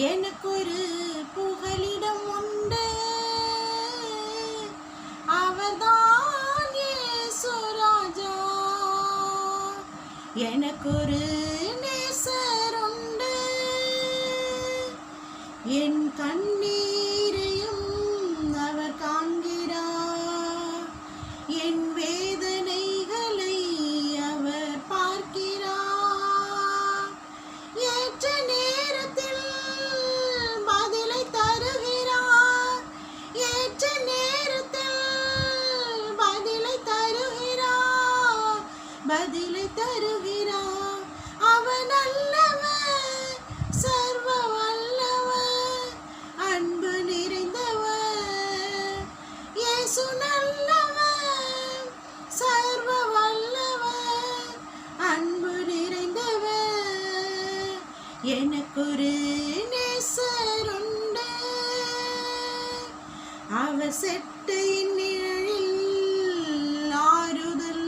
எனக்கொரு புகலிடம் உண்டு, அவர்தான் இயேசு ராஜா. எனக்கொரு நேசர் உண்டு, என் கண்ணீரையும் அவர் காண்கிறார், என் வேதனைகளை அவர் பார்க்கிறார். ஏற்ற நேரத்தில் பதிலை தருகிறார், ஏற்ற நேரத்தில் பதிலை தருகிறார், பதிலை தருகிறார். அவன் நல்லவர், சர்வ வல்லவர், அன்பு நிறைந்தவர். இயேசு நல்லவர், சர்வ வல்லவர், அன்பு நிறைந்தவர். எனக்கொரு நேசர் உண்டு, அவர் செட்டையின் நிழலில் ஆறுதல்,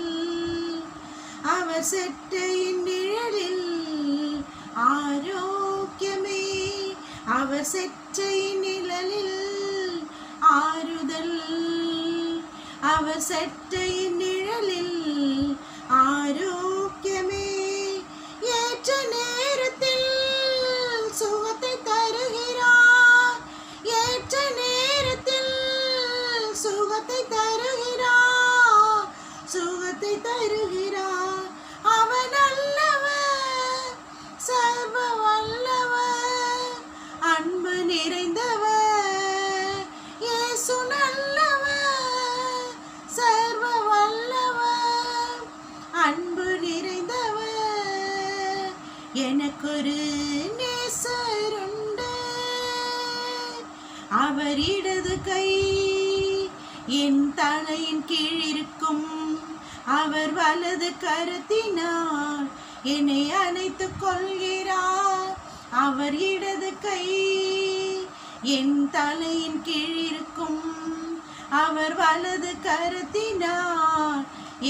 அவர் செட்டையின் நிழலில் ஆரோக்கியமே, அவர் செட்டையின் நிழலில் ஆறுதல், அவர் செட்டையின் நிழலில் ஆரோக்கியமே. ஏற்ற நேரத்தில் சுகத்தை தருகிறார், ஏற்ற நேரத்தில் சுகத்தை தருகிறார், சுகத்தை தருகிறார். அவன் நல்லவர், சர்வ வல்லவர், அன்பு நிறைந்தவர். இயேசு நல்லவர், சர்வ வல்லவர், அன்பு நிறைந்தவர். எனக்கொரு நேசர் உண்டு, அவர் இடது கை என் தலையின் கீழ் இருக்கும், அவர் வலது கரத்தினால் என்னை அணைத்துக் கொள்கிறார். அவர் இடது கை என் தலையின் கீழ் இருக்கும், அவர் வலது கரத்தினால்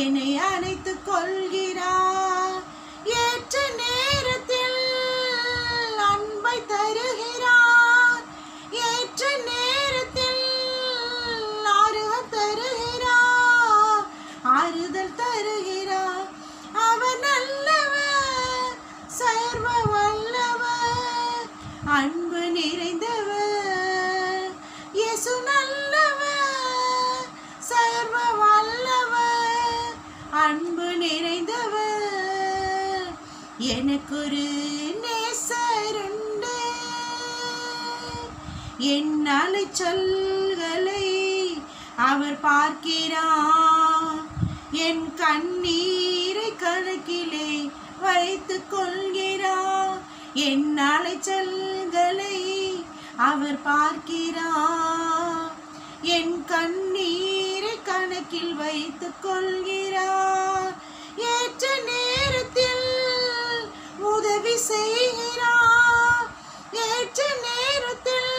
என்னை அணைத்துக் கொள்கிறார். ஏற்ற நேரத்தில் அன்பை தருகிறார், ஏற்ற நேரத்தில் ஆறுதல் தருகிறார், ஆறுதல் தருகிறார். அவர் நல்லவர், சர்வ வல்லவர், அன்பு நிறைந்தவர். இயேசு நல்லவர், சர்வ வல்லவர், அன்பு நிறைந்தவர். எனக்கொரு நேசர் உண்டு, என் அலைச்சல்களை அவர் பார்க்கிறார், என் கண்ணீரை கணக்கிலே வைத்துக் கொள்கிறார். என் அலைச்சல்களை அவர் பார்க்கிறார், என் கண்ணீரை கணக்கில் வைத்துக் கொள்கிறார். ஏற்ற நேரத்தில் உதவி செய்கிறார், ஏற்ற நேரத்தில்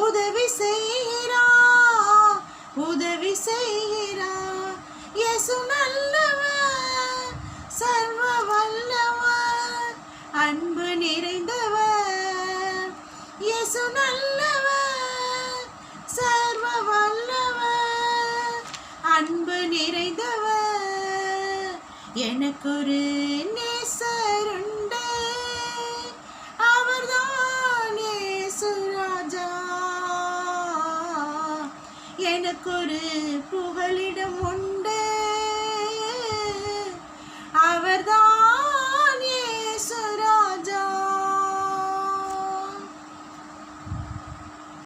உதவி செய்கிறார், உதவி செய்கிறார். இயேசு நல்லவர், சர்வ வல்லவர், அன்பு நிறைந்தவர். இயேசு நல்லவர், சர்வ வல்லவர், அன்பு நிறைந்தவர். எனக்கொரு நேசர் உண்டு, அவர்தான் இயேசு ராஜா. எனக்கொரு புகலிடம் உண்டு, அவர்தான்